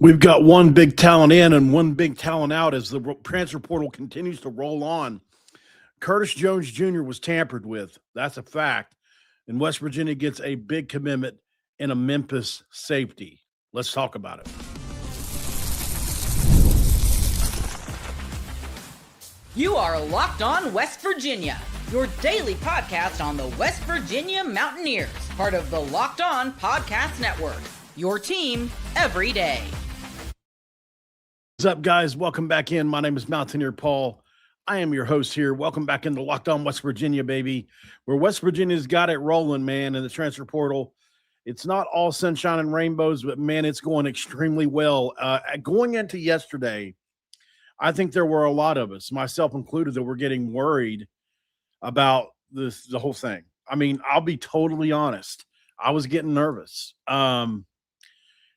We've got one big talent in and one big talent out as the transfer portal continues to roll on. Curtis Jones Jr. was tampered with. That's a fact. And West Virginia gets a big commitment in a Memphis safety. Let's talk about it. You are Locked On West Virginia, your daily podcast on the West Virginia Mountaineers, part of the Locked On Podcast Network, your team every day. What's up, guys? Welcome back in. My name is Mountaineer Paul. I am your host here. Welcome back into Locked On West Virginia, baby, where West Virginia's got it rolling, man, in the transfer portal. It's not all sunshine and rainbows, but, man, it's going extremely well. Going into yesterday, I think there were a lot of us, myself included, that were getting worried about the whole thing. I mean, I'll be totally honest. I was getting nervous.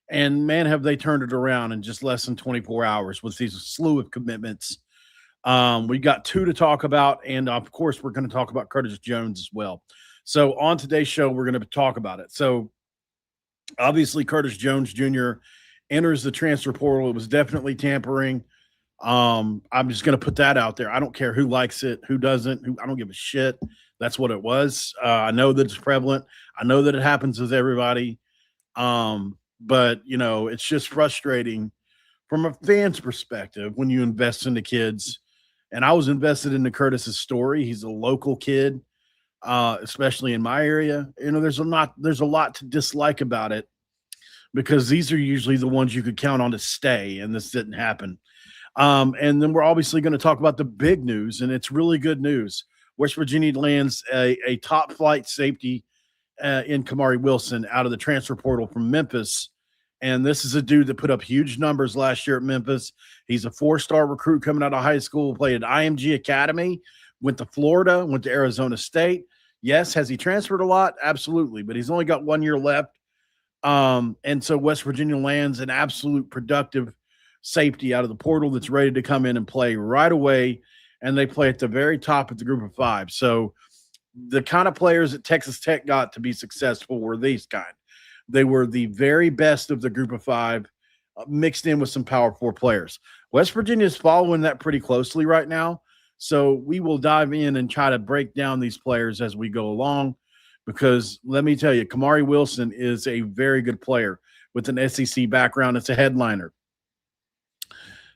And, man, have they turned it around in just less than 24 hours with these slew of commitments. We got two to talk about, and, of course, we're going to talk about Curtis Jones as well. So on today's show, we're going to talk about it. So, obviously, Curtis Jones Jr. enters the transfer portal. It was definitely tampering. I'm just going to put that out there. I don't care who likes it, who doesn't. I don't give a shit. That's what it was. I know that it's prevalent. I know that it happens with everybody. But, you know, it's just frustrating from a fan's perspective when you invest into kids. And I was invested into Curtis's story. He's a local kid, especially in my area. You know, there's a lot to dislike about it because these are usually the ones you could count on to stay, and this didn't happen. And then we're obviously going to talk about the big news, and it's really good news. West Virginia lands a top flight safety in Kamari Wilson out of the transfer portal from Memphis. And this is a dude that put up huge numbers last year at Memphis. He's a 4-star recruit coming out of high school, played at IMG Academy, went to Florida, went to Arizona State. Yes, has he transferred a lot? Absolutely, but he's only got 1 year left. And so West Virginia lands an absolute productive safety out of the portal that's ready to come in and play right away, and they play at the very top of the group of five. So the kind of players that Texas Tech got to be successful were these kind. They were the very best of the group of five, mixed in with some Power 4 players. West Virginia is following that pretty closely right now, so we will dive in and try to break down these players as we go along, because let me tell you, Kamari Wilson is a very good player with an SEC background. It's a headliner.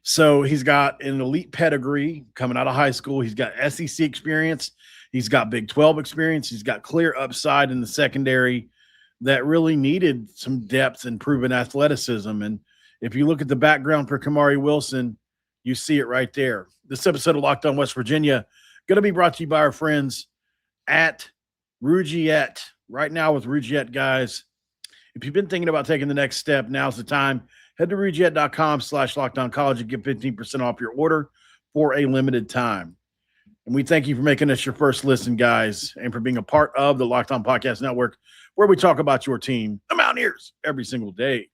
So he's got an elite pedigree coming out of high school. He's got SEC experience. He's got Big 12 experience. He's got clear upside in the secondary that really needed some depth and proven athleticism. And if you look at the background for Kamari Wilson, you see it right there. This episode of Locked On West Virginia going to be brought to you by our friends at Rugiette. Right now with Rugiette, guys, if you've been thinking about taking the next step, now's the time. Head to rugiette.com/LockedOnCollege and get 15% off your order for a limited time. And we thank you for making us your first listen, guys, and for being a part of the Locked On Podcast Network, where we talk about your team, the Mountaineers, every single day.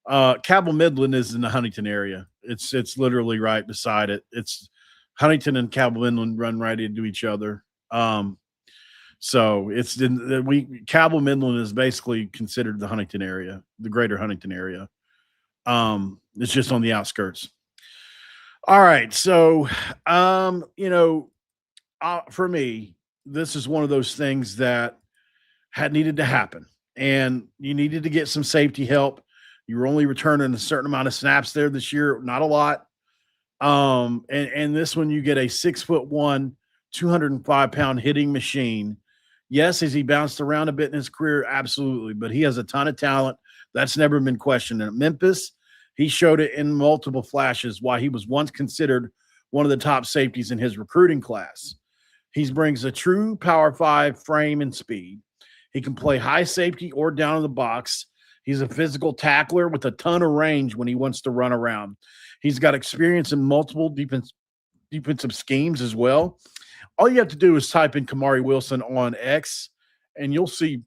Cabell Midland is in the Huntington area. It's literally right beside it. It's Huntington and Cabell Midland run right into each other. So Cabell Midland is basically considered the Huntington area, the greater Huntington area. It's just on the outskirts. All right. So, for me, this is one of those things that had needed to happen, and you needed to get some safety help. You were only returning a certain amount of snaps there this year, not a lot. And this one, you get a 6'1", 205-pound hitting machine. Yes, has he bounced around a bit in his career? Absolutely. But he has a ton of talent. That's never been questioned. And at Memphis, he showed it in multiple flashes why he was once considered one of the top safeties in his recruiting class. He brings a true Power 5 frame and speed. He can play high safety or down in the box. He's a physical tackler with a ton of range when he wants to run around. He's got experience in multiple defensive schemes as well. All you have to do is type in Kamari Wilson on X, and you'll see,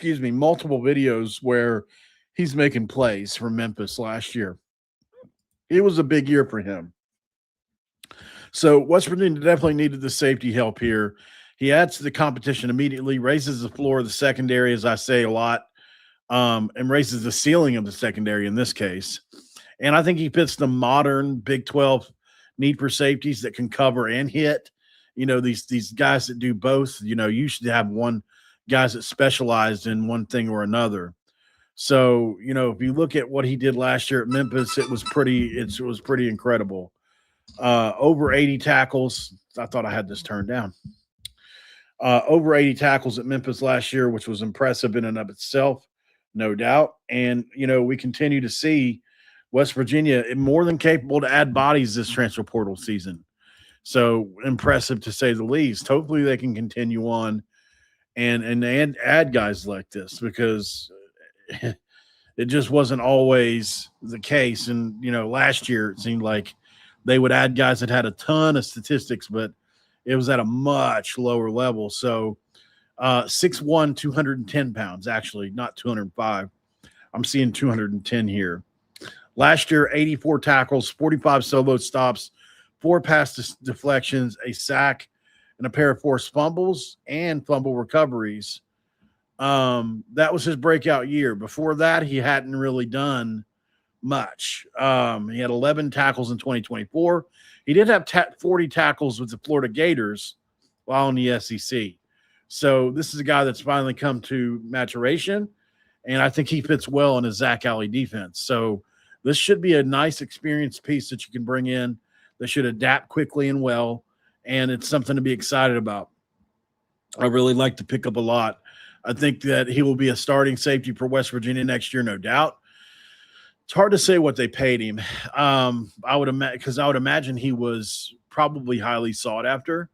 multiple videos where he's making plays for Memphis last year. It was a big year for him. So West Virginia definitely needed the safety help here. He adds to the competition immediately, raises the floor of the secondary, as I say a lot. and raises the ceiling of the secondary in this case. And I think he fits the modern Big 12 need for safeties that can cover and hit. These guys that do both. You should have one guys that specialized in one thing or another. So, if you look at what he did last year at Memphis, it was pretty incredible. Over 80 tackles. I thought I had this turned down. Over 80 tackles at Memphis last year, which was impressive in and of itself, no doubt. And, we continue to see West Virginia more than capable to add bodies this transfer portal season. So impressive to say the least. Hopefully they can continue on and add guys like this, because it just wasn't always the case. And, last year it seemed like they would add guys that had a ton of statistics, but it was at a much lower level. So 6'1", 210 pounds, actually, not 205. I'm seeing 210 here. Last year, 84 tackles, 45 solo stops, 4 pass deflections, a sack, and a pair of forced fumbles and fumble recoveries. That was his breakout year. Before that, he hadn't really done much. He had 11 tackles in 2024. He did have 40 tackles with the Florida Gators while in the SEC. So this is a guy that's finally come to maturation, and I think he fits well in a Zach Alley defense. So this should be a nice experienced piece that you can bring in that should adapt quickly and well, and it's something to be excited about. I really like the pickup a lot. I think that he will be a starting safety for West Virginia next year, no doubt. It's hard to say what they paid him. I would imagine he was probably highly sought after.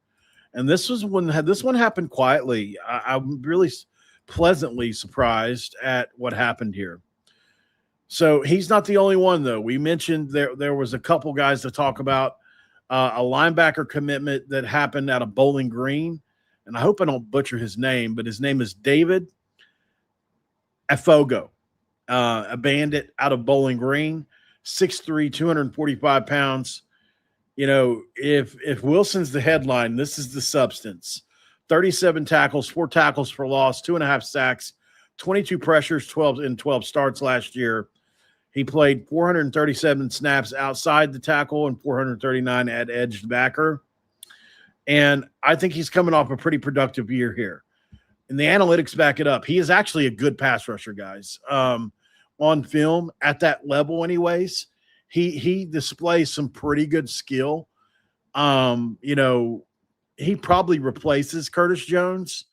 And this one happened quietly. I'm really pleasantly surprised at what happened here. So he's not the only one, though. We mentioned there was a couple guys to talk about. A linebacker commitment that happened out of Bowling Green. And I hope I don't butcher his name, but his name is David Ofogho, a bandit out of Bowling Green, 6'3", 245 pounds. If Wilson's the headline, this is the substance. 37 tackles, 4 tackles for loss, 2.5 sacks, 22 pressures, 12 starts last year. He played 437 snaps outside the tackle and 439 at edged backer. And I think he's coming off a pretty productive year here. And the analytics back it up. He is actually a good pass rusher, guys. On film, at that level anyways, he displays some pretty good skill. He probably replaces Curtis Jones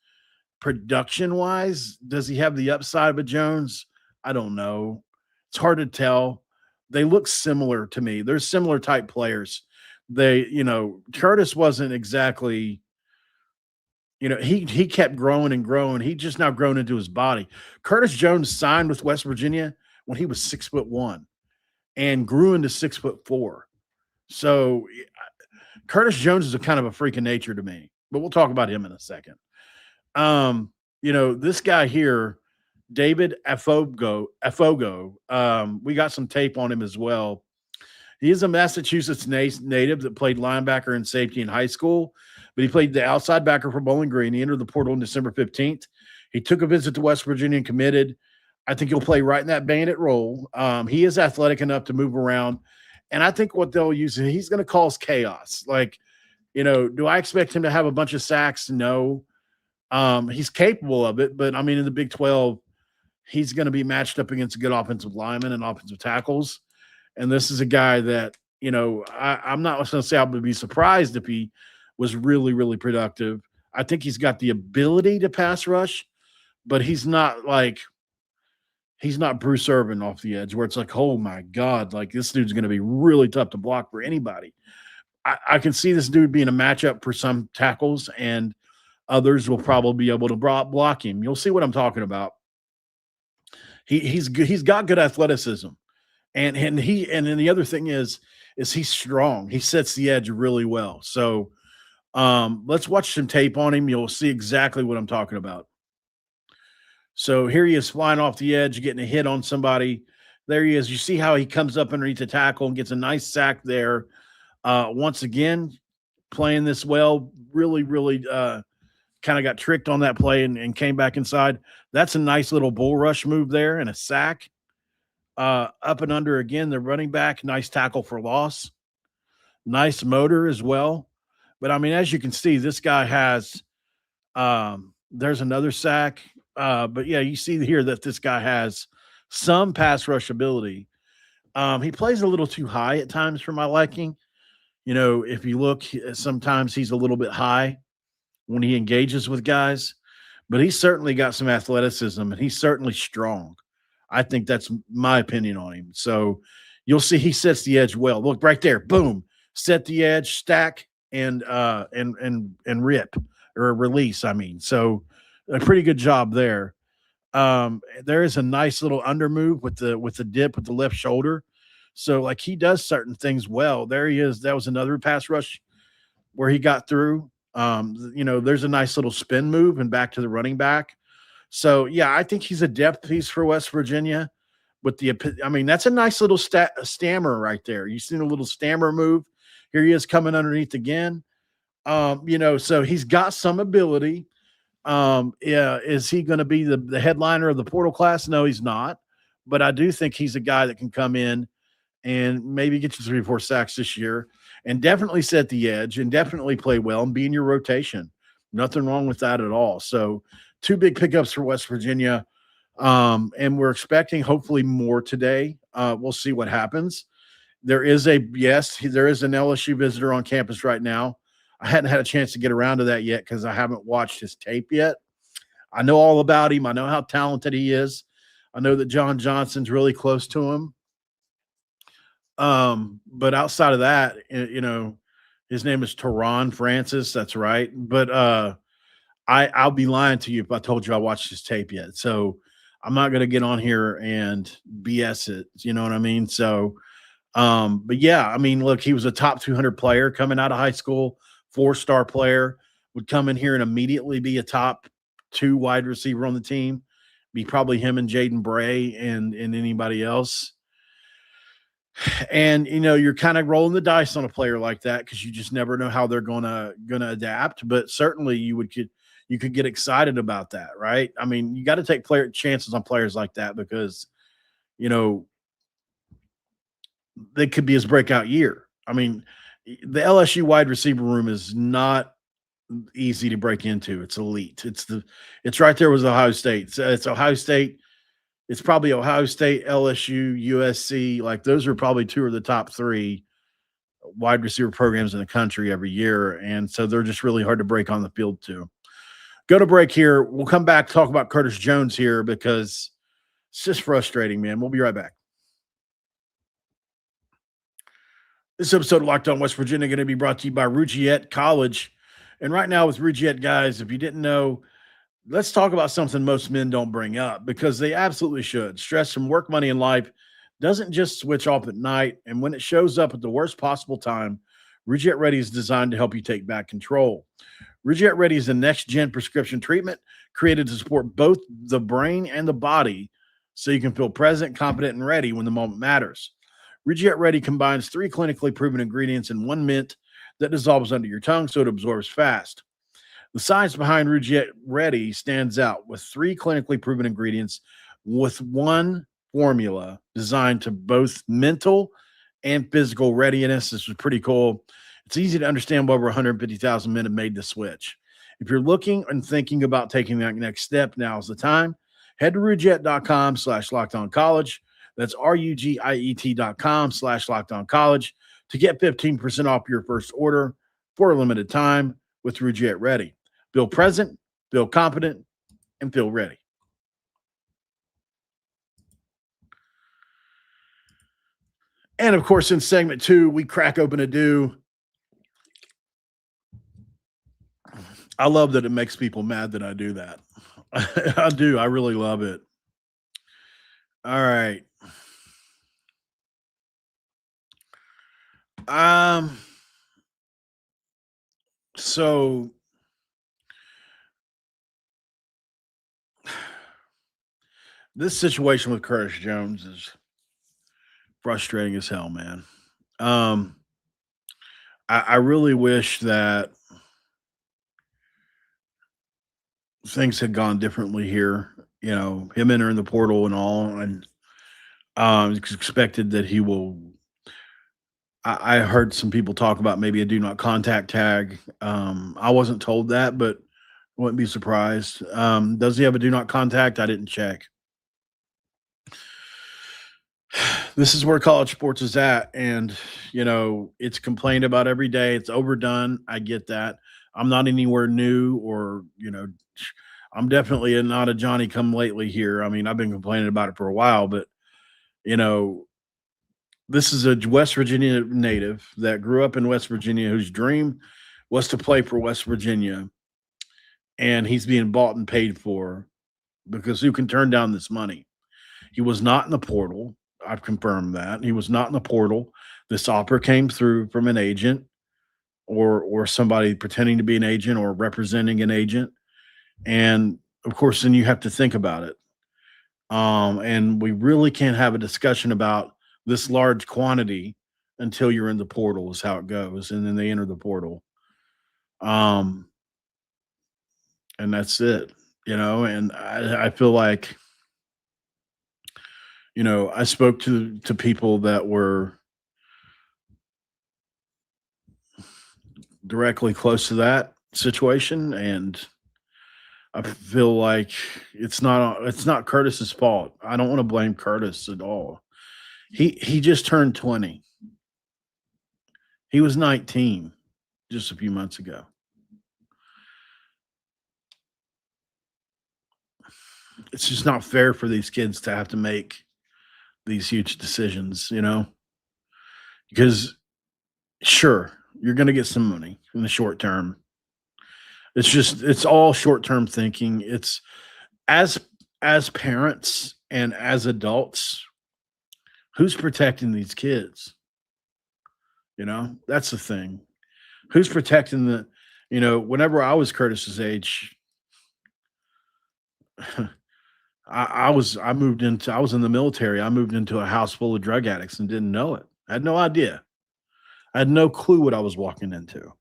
production-wise. Does he have the upside of a Jones? I don't know. It's hard to tell. They look similar to me. They're similar type players. Curtis wasn't exactly, he kept growing and growing. He just now grown into his body. Curtis Jones signed with West Virginia when he was 6'1" and grew into 6'4". So Curtis Jones is a kind of a freak of nature to me, but we'll talk about him in a second. This guy here, David Ofogho, we got some tape on him as well. He is a Massachusetts native that played linebacker and safety in high school, but he played the outside backer for Bowling Green. He entered the portal on December 15th. He took a visit to West Virginia and committed. I think he'll play right in that bandit role. He is athletic enough to move around, and I think what they'll use, he's going to cause chaos. Do I expect him to have a bunch of sacks? No. He's capable of it, but, in the Big 12, he's going to be matched up against good offensive linemen and offensive tackles. And this is a guy that, I'm not going to say I would be surprised if he was really, really productive. I think he's got the ability to pass rush, but he's not Bruce Irvin off the edge where it's like, oh my God, this dude's going to be really tough to block for anybody. I can see this dude being a matchup for some tackles, and others will probably be able to block him. You'll see what I'm talking about. He's good. He's got good athleticism. And then the other thing is he's strong. He sets the edge really well. So let's watch some tape on him. You'll see exactly what I'm talking about. So here he is flying off the edge, getting a hit on somebody. There he is. You see how he comes up underneath the tackle and gets a nice sack there. Once again, playing this well, really, really kind of got tricked on that play and came back inside. That's a nice little bull rush move there and a sack. Up and under again, the running back, nice tackle for loss. Nice motor as well. But I mean, as you can see, this guy has there's another sack. But yeah, you see here that this guy has some pass rush ability. He plays a little too high at times for my liking. You know, if you look, sometimes he's a little bit high when he engages with guys, but he's certainly got some athleticism and he's certainly strong. I think that's my opinion on him. So you'll see he sets the edge well. Look right there, boom, set the edge, stack, and rip or release. I mean, so a pretty good job there. There is a nice little under move with the dip with the left shoulder. So like he does certain things well. There he is. That was another pass rush where he got through. You know, there's a nice little spin move and back to the running back. So yeah, I think he's a depth piece for West Virginia. With the, I mean, that's a nice little stammer right there. You seen a little stammer move. Here he is coming underneath again. You know, so he's got some ability. Yeah, is he going to be the headliner of the portal class? No, he's not. But I do think he's a guy that can come in and maybe get you 3 or 4 sacks this year and definitely set the edge and definitely play well and be in your rotation. Nothing wrong with that at all. So 2 big pickups for West Virginia. And we're expecting hopefully more today. We'll see what happens. There is an LSU visitor on campus right now. I hadn't had a chance to get around to that yet because I haven't watched his tape yet. I know all about him. I know how talented he is. I know that John Johnson's really close to him. But outside of that, you know, his name is Teron Francis. That's right. But I'll be lying to you if I told you I watched his tape yet. So I'm not going to get on here and BS it. You know what I mean? So, but yeah, I mean, look, he was a top 200 player coming out of high school, 4-star player, would come in here and immediately be a top 2 wide receiver on the team. Be probably him and Jaden Bray and anybody else. And you know, you're kind of rolling the dice on a player like that because you just never know how they're gonna adapt. But certainly you could get excited about that, right? I mean, you got to take chances on players like that because you know they could be his breakout year. I mean, the LSU wide receiver room is not easy to break into. It's elite. It's right there with Ohio State. It's Ohio State. It's probably Ohio State, LSU, USC. Like those are probably 2 of the top 3 wide receiver programs in the country every year. And so they're just really hard to break on the field too. Go to break here. We'll come back, talk about Curtis Jones here because it's just frustrating, man. We'll be right back. This episode of Locked On West Virginia going to be brought to you by Rugiet College. And right now with Rugiet, guys, if you didn't know, let's talk about something most men don't bring up because they absolutely should. Stress from work, money, and life doesn't just switch off at night. And when it shows up at the worst possible time, Rugiet Ready is designed to help you take back control. Rugiet Ready is a next-gen prescription treatment created to support both the brain and the body so you can feel present, competent, and ready when the moment matters. Rugiet Ready combines 3 clinically proven ingredients in 1 mint that dissolves under your tongue so it absorbs fast. The science behind Rugiet Ready stands out with 3 clinically proven ingredients with 1 formula designed to both mental and physical readiness. This was pretty cool. It's easy to understand why over 150,000 men have made the switch. If you're looking and thinking about taking that next step, now's the time. Head to rugiet.com/lockedoncollege. That's rugiet.com/lockedoncollege to get 15% off your first order for a limited time with Rugiet Ready. Feel present, feel competent, and feel ready. And of course, in segment 2, we crack open a do. I love that it makes people mad that I do that. I do. I really love it. All right. So this situation with Curtis Jones is frustrating as hell, man. I really wish that things had gone differently here. Him entering the portal and all, and it's expected that he will. I heard some people talk about maybe a do not contact tag. I wasn't told that, but wouldn't be surprised. Does he have a do not contact? I didn't check. This is where college sports is at, and it's complained about every day. It's overdone. I get that. I'm not anywhere new, or I'm definitely not a Johnny come lately here. I mean, I've been complaining about it for a while, but you know, this is a West Virginia native that grew up in West Virginia whose dream was to play for West Virginia, and he's being bought and paid for because who can turn down this money? He was not in the portal. I've confirmed that. He was not in the portal. This offer came through from an agent or somebody pretending to be an agent or representing an agent. And of course, then you have to think about it. And we really can't have a discussion about this large quantity until you're in the portal, is how it goes. And then they enter the portal. Um, and that's it, and I feel like, I spoke to people that were directly close to that situation, and I feel like it's not Curtis's fault. I don't want to blame Curtis at all. He just turned 20. He was 19 just a few months ago. It's just not fair for these kids to have to make these huge decisions, because sure, you're going to get some money in the short term. It's all short term thinking. It's as parents and as adults, who's protecting these kids? That's the thing. Who's protecting whenever I was Curtis's age, I was in the military. I moved into a house full of drug addicts and didn't know it. I had no idea. I had no clue what I was walking into.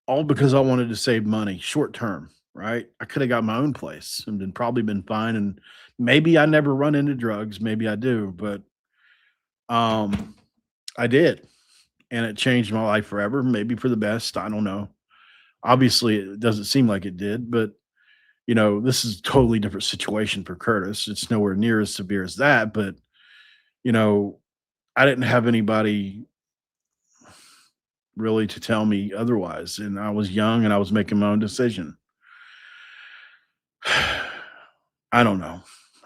All because I wanted to save money short term, right? I could have got my own place and probably been fine. And maybe I never run into drugs. Maybe I do, but I did. And it changed my life forever, maybe for the best. I don't know. Obviously, it doesn't seem like it did, but this is a totally different situation for Curtis. It's nowhere near as severe as that, but I didn't have anybody really to tell me otherwise, and I was young and I was making my own decision. I don't know.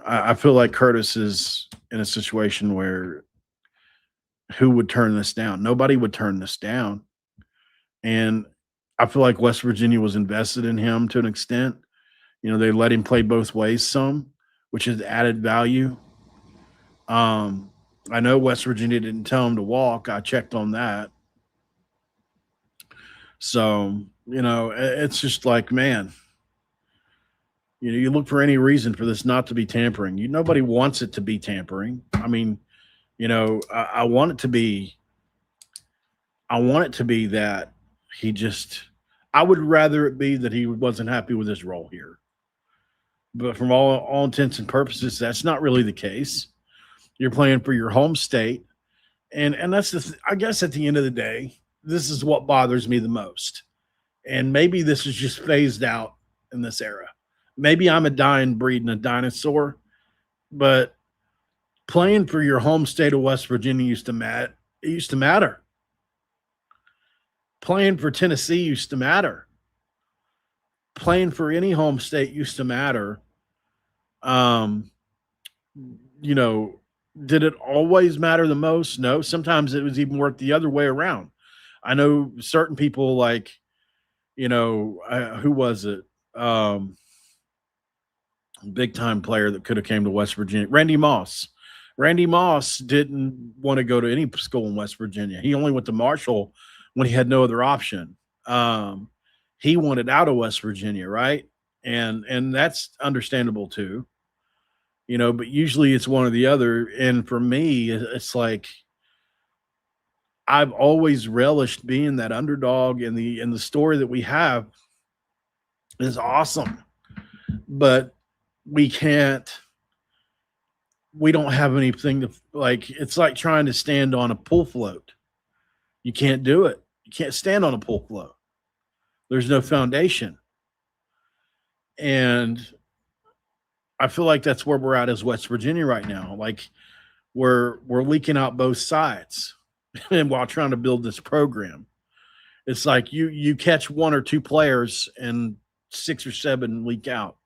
I feel like Curtis is in a situation where who would turn this down? Nobody would turn this down. And I feel like West Virginia was invested in him to an extent. They let him play both ways some, which has added value. I know West Virginia didn't tell him to walk. I checked on that. So, it's just like, man, you look for any reason for this not to be tampering. Nobody wants it to be tampering. I mean, I want it to be that I would rather it be that he wasn't happy with his role here. But from all intents and purposes, that's not really the case. You're playing for your home state. And that's I guess at the end of the day, this is what bothers me the most. And maybe this is just phased out in this era. Maybe I'm a dying breed and a dinosaur, but playing for your home state of West Virginia used to matter. Playing for Tennessee used to matter. Playing for any home state used to matter. Did it always matter the most? No. Sometimes it was even worked the other way around. I know certain people like, who was it? Big time player that could have came to West Virginia, Randy Moss. Randy Moss didn't want to go to any school in West Virginia. He only went to Marshall when he had no other option. He wanted out of West Virginia, right? And that's understandable too. But usually it's one or the other. And for me, it's like I've always relished being that underdog in the story that we have. is awesome, but we can't. We don't have anything to like. It's like trying to stand on a pool float. You can't do it. You can't stand on a pool float. There's no foundation, and I feel like that's where we're at as West Virginia right now. Like we're leaking out both sides, and while trying to build this program, it's like you catch one or two players and 6 or 7 leak out.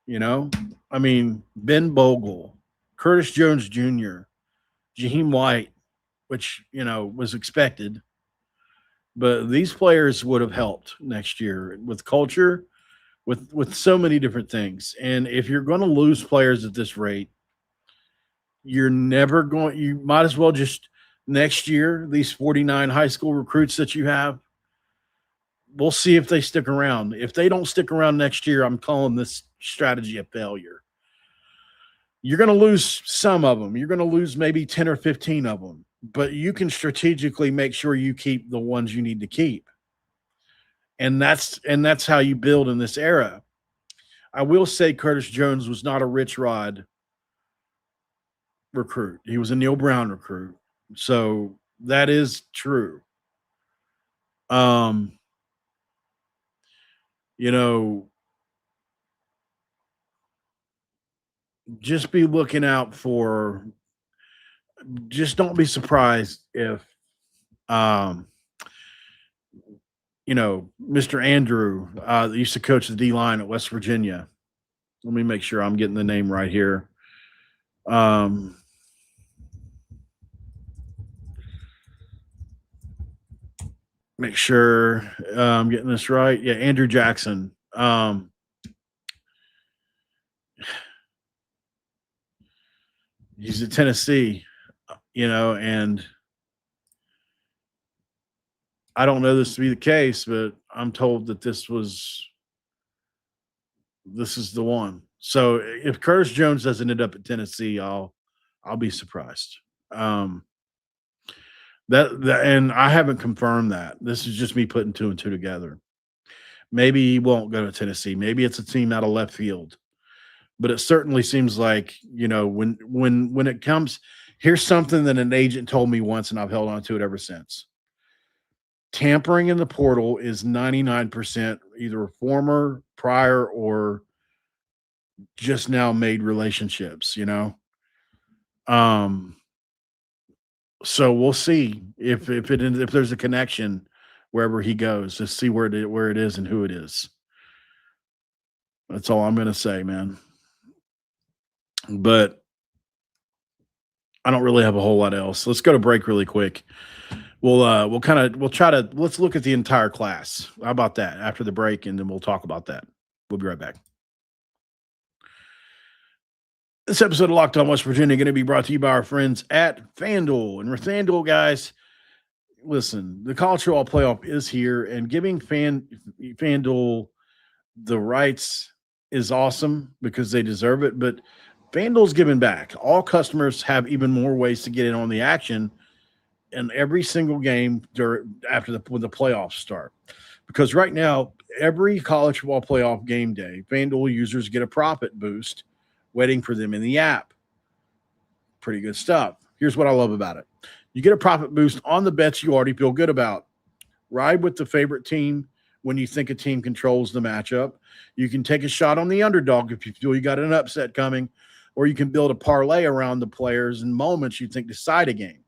You know, I mean Ben Bogle, Curtis Jones Jr., Jaheim White, which was expected, but these players would have helped next year with culture, with so many different things. And if you're going to lose players at this rate, you're never going. You might as well just next year these 49 high school recruits that you have. We'll see if they stick around. If they don't stick around next year, I'm calling this strategy a failure. You're going to lose some of them. You're going to lose maybe 10 or 15 of them, but you can strategically make sure you keep the ones you need to keep. And that's how you build in this era. I will say Curtis Jones was not a Rich Rod recruit. He was a Neil Brown recruit. So that is true. You know, just be looking out for, just don't be surprised if Mr. Andrew that used to coach the D line at West Virginia. Let me make sure I'm getting the name right here. Make sure I'm getting this right. Yeah, Andrew Jackson. He's at Tennessee, and I don't know this to be the case, but I'm told that this is the one. So if Curtis Jones doesn't end up at Tennessee, I'll be surprised. And I haven't confirmed that. This is just me putting 2 and 2 together. Maybe he won't go to Tennessee. Maybe it's a team out of left field. But it certainly seems like, when it comes, here's something that an agent told me once, and I've held on to it ever since. Tampering in the portal is 99% either former, prior, or just now made relationships, So we'll see if there's a connection wherever he goes, to see where it is and who it is. That's all I'm going to say, man. But I don't really have a whole lot else. Let's go to break really quick. Let's look at the entire class. How about that after the break, and then we'll talk about that. We'll be right back. This episode of Locked On West Virginia going to be brought to you by our friends at FanDuel. And with FanDuel, guys, listen, the college football playoff is here, and giving FanDuel the rights is awesome because they deserve it. But FanDuel's giving back. All customers have even more ways to get in on the action in every single game when the playoffs start. Because right now, every college football playoff game day, FanDuel users get a profit boost waiting for them in the app. Pretty good stuff. Here's what I love about it. You get a profit boost on the bets you already feel good about. Ride with the favorite team when you think a team controls the matchup. You can take a shot on the underdog if you feel you got an upset coming, or you can build a parlay around the players and moments you think decide a game.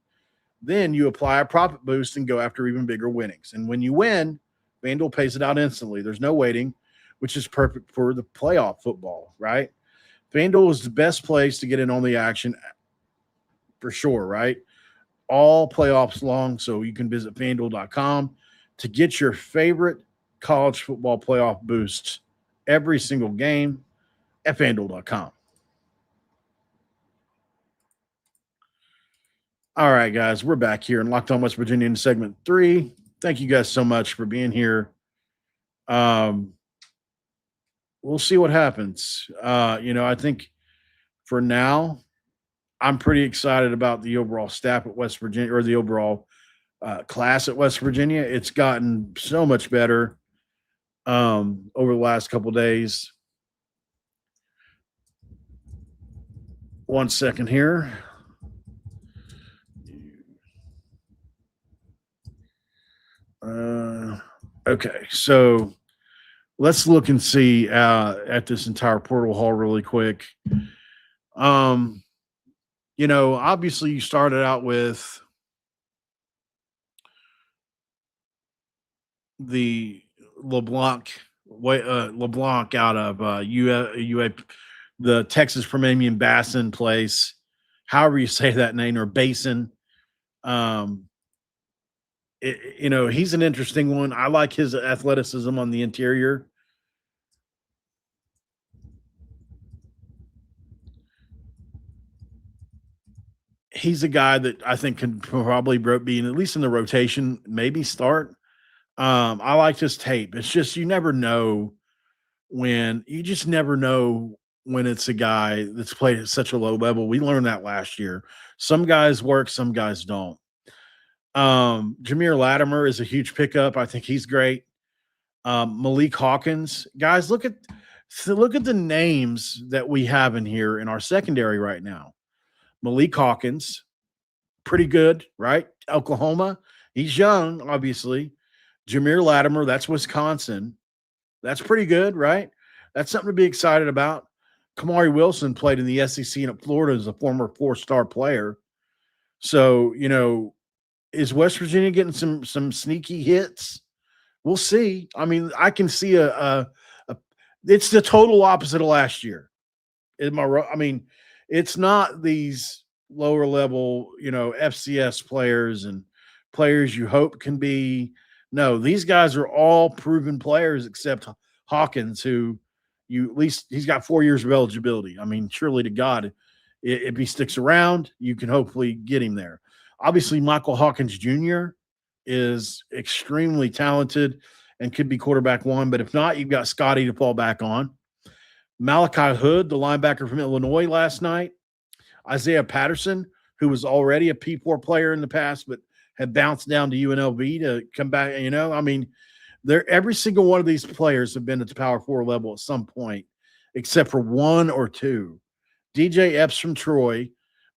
Then you apply a profit boost and go after even bigger winnings. And when you win, FanDuel pays it out instantly. There's no waiting, which is perfect for the playoff football, right? FanDuel is the best place to get in on the action for sure, right? All playoffs long, so you can visit FanDuel.com to get your favorite college football playoff boosts every single game at FanDuel.com. All right, guys, we're back here in Locked On West Virginia in segment 3. Thank you guys so much for being here. We'll see what happens. I think for now, I'm pretty excited about the overall staff at West Virginia, or the overall class at West Virginia. It's gotten so much better. over the last couple days. 1 second here. Okay, so let's look and see at this entire portal haul really quick. Obviously you started out with the LeBlanc out of the Texas Premium Basin place, however you say that name, or Basin. He's an interesting one. I like his athleticism on the interior. He's a guy that I think can probably be at least in the rotation, maybe start. I like his tape. It's just you just never know when it's a guy that's played at such a low level. We learned that last year. Some guys work, some guys don't. Jameer Latimer is a huge pickup. I think he's great. Malik Hawkins, guys, look at the names that we have in here in our secondary right now. Malik Hawkins, pretty good, right? Oklahoma, he's young, obviously. Jameer Latimer, that's Wisconsin. That's pretty good, right? That's something to be excited about. Kamari Wilson played in the SEC and at Florida as a former 4-star player. So, is West Virginia getting some sneaky hits? We'll see. I mean, I can see it's the total opposite of last year. It's not these lower level, FCS players and players you hope can be. No, these guys are all proven players except Hawkins, who at least he's got 4 years of eligibility. I mean, surely to God, if he sticks around, you can hopefully get him there. Obviously, Michael Hawkins Jr. is extremely talented and could be quarterback one, but if not, you've got Scotty to fall back on. Malachi Hood, the linebacker from Illinois last night. Isaiah Patterson, who was already a P4 player in the past, but had bounced down to UNLV to come back. Every single one of these players have been at the Power 4 level at some point, except for one or two. DJ Epps from Troy,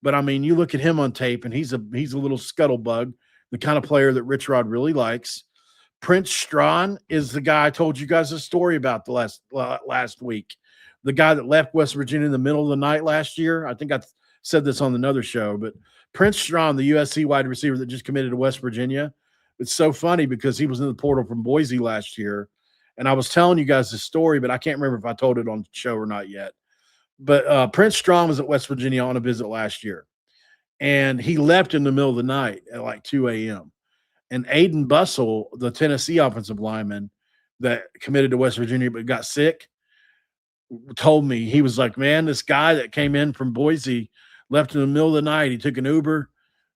but you look at him on tape, and he's a little scuttlebug, the kind of player that Rich Rod really likes. Prince Strawn is the guy I told you guys a story about the last week. The guy that left West Virginia in the middle of the night last year. I think I said this on another show, but Prince Strawn, the USC wide receiver that just committed to West Virginia. It's so funny because he was in the portal from Boise last year. And I was telling you guys this story, but I can't remember if I told it on the show or not yet. But Prince Strawn was at West Virginia on a visit last year. And he left in the middle of the night at like 2 a.m. And Aiden Bussell, the Tennessee offensive lineman that committed to West Virginia but got sick, told me, he was like, man, this guy that came in from Boise left in the middle of the night. He took an Uber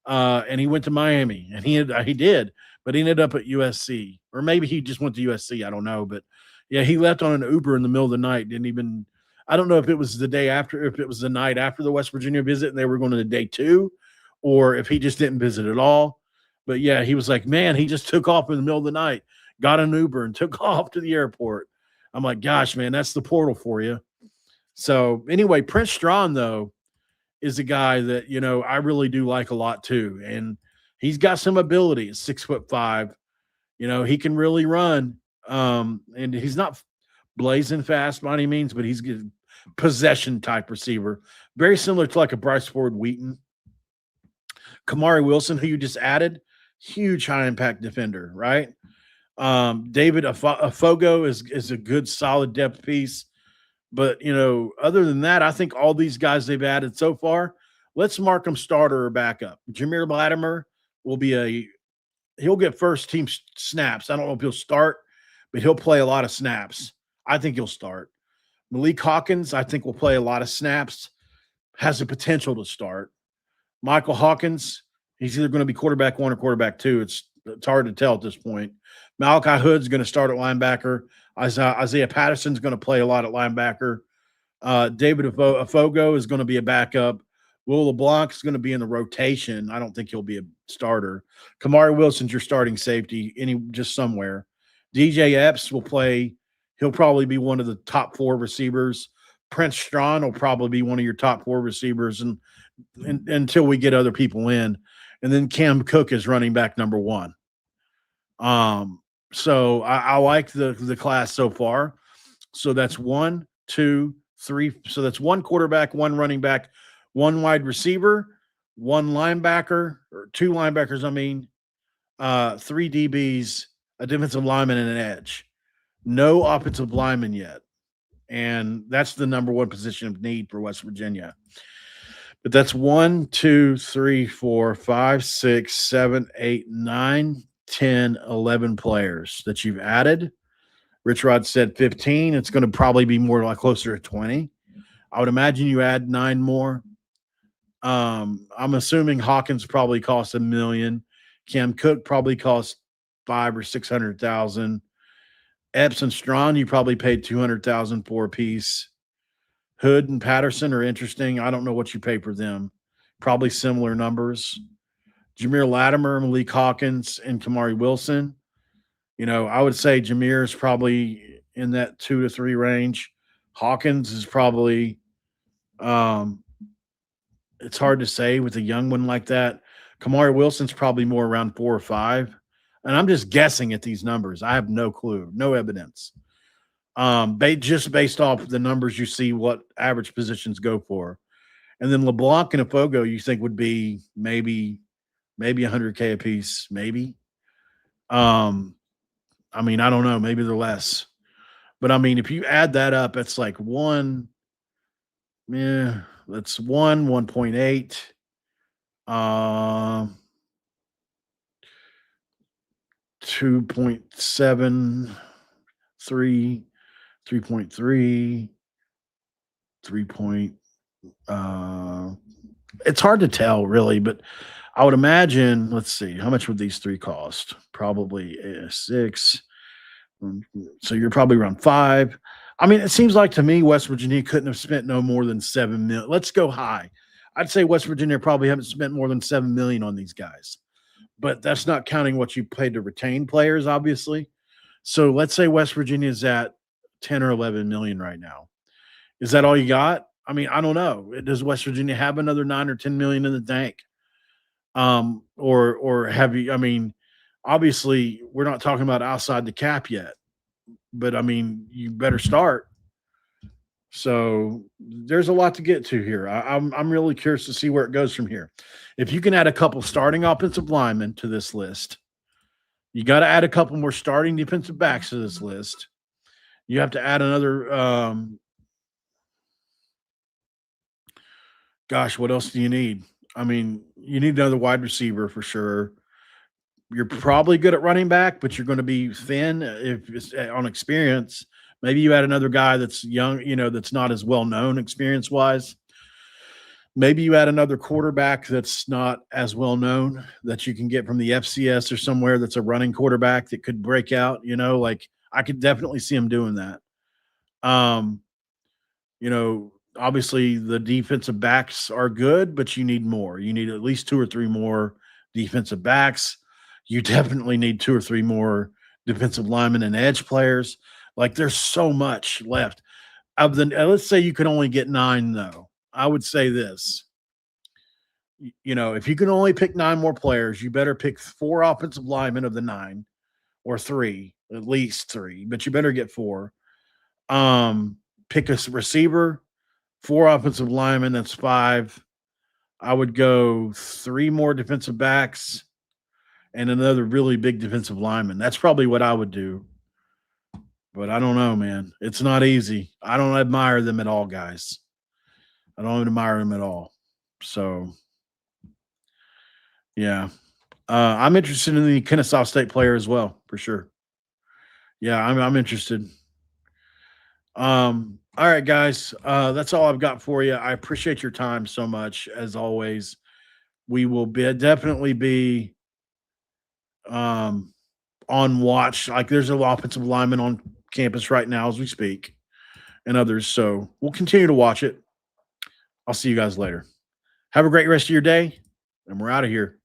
and he went to Miami. And he did, but he ended up at USC. Or maybe he just went to USC. I don't know. But, yeah, he left on an Uber in the middle of the night. I don't know if it was the day after, if it was the night after the West Virginia visit and they were going to day 2, or if he just didn't visit at all. But, yeah, he was like, man, he just took off in the middle of the night, got an Uber, and took off to the airport. I'm like, gosh, man, that's the portal for you. So, anyway, Prince Strawn, though, is a guy that, I really do like a lot too. And he's got some ability at 6'5". He can really run. And he's not blazing fast by any means, but he's a possession type receiver. Very similar to like a Bryce Ford Wheaton. Kamari Wilson, who you just added, huge high impact defender, right? David Ofogho is a good solid depth piece. But, other than that, I think all these guys they've added so far, let's mark them starter or backup. Jameer Latimer he'll get first team snaps. I don't know if he'll start, but he'll play a lot of snaps. I think he'll start. Malik Hawkins, I think, will play a lot of snaps, has the potential to start. Michael Hawkins, he's either going to be quarterback 1 or quarterback 2. It's hard to tell at this point. Malachi Hood's going to start at linebacker. Isaiah Patterson's going to play a lot at linebacker. David Ofogho is going to be a backup. Will LeBlanc is going to be in the rotation. I don't think he'll be a starter. Kamari Wilson's your starting safety, just somewhere. DJ Epps will play He'll probably be one of the top 4 receivers. Prince Strachan will probably be one of your top 4 receivers and until we get other people in. And then Cam Cook is running back number 1. So I like the class so far. So that's 1, 2, 3. So that's 1 quarterback, 1 running back, 1 wide receiver, 1 linebacker, or 2 linebackers, 3 DBs, a defensive lineman, and an edge. No offensive lineman yet. And that's the number 1 position of need for West Virginia. But that's 1, 2, 3, 4, 5, 6, 7, 8, 9, 10, 11 players that you've added. Rich Rod said 15. It's going to probably be more like closer to 20. I would imagine you add 9 more. I'm assuming Hawkins probably cost $1 million. Cam Cook probably cost $500,000 or $600,000. Epps and Strachan, you probably paid $200,000 for a piece. Hood and Patterson are interesting. I don't know what you pay for them. Probably similar numbers. Jameer Latimer, Malik Hawkins, and Kamari Wilson. I would say Jameer is probably in that 2 to 3 range. Hawkins is probably it's hard to say with a young one like that. Kamari Wilson's probably more around 4 or 5. And I'm just guessing at these numbers. I have no clue, no evidence. Just based off the numbers you see what average positions go for. And then LeBlanc and Ofogho you think would be maybe $100K a piece, maybe. I don't know. Maybe they're less. But, if you add that up, it's like 1, that's 1.8. 2.7, 3, 3.3, 3. It's hard to tell really, but I would imagine, let's see, how much would these 3 cost? Probably 6. So you're probably around 5. It seems like to me West Virginia couldn't have spent no more than $7 million. Let's go high. I'd say West Virginia probably haven't spent more than $7 million on these guys. But that's not counting what you paid to retain players, obviously. So let's say West Virginia is at 10 or 11 million right now. Is that all you got? I don't know. Does West Virginia have another 9 or 10 million in the tank? Or have you? Obviously, we're not talking about outside the cap yet. But you better start. So there's a lot to get to here. I'm really curious to see where it goes from here. If you can add a couple starting offensive linemen to this list, you got to add a couple more starting defensive backs to this list. You have to add another what else do you need? You need another wide receiver for sure. You're probably good at running back, but you're going to be thin if it's on experience. Maybe you add another guy that's young, that's not as well known experience-wise. Maybe you add another quarterback that's not as well known that you can get from the FCS or somewhere that's a running quarterback that could break out, I could definitely see him doing that. Obviously the defensive backs are good, but you need more. You need at least 2 or 3 more defensive backs. You definitely need 2 or 3 more defensive linemen and edge players. There's so much left. Let's say you can only get 9, though. I would say this. If you can only pick 9 more players, you better pick 4 offensive linemen of the 9, or 3, at least 3, but you better get 4. Pick a receiver, 4 offensive linemen, that's 5. I would go 3 more defensive backs and another really big defensive lineman. That's probably what I would do. But I don't know, man. It's not easy. I don't admire them at all, guys. I don't admire them at all. So, yeah. I'm interested in the Kennesaw State player as well, for sure. Yeah, I'm interested. All right, guys. That's all I've got for you. I appreciate your time so much, as always. We will definitely be on watch. There's an offensive lineman on campus right now as we speak, and others. So we'll continue to watch it. I'll see you guys later. Have a great rest of your day, and we're out of here.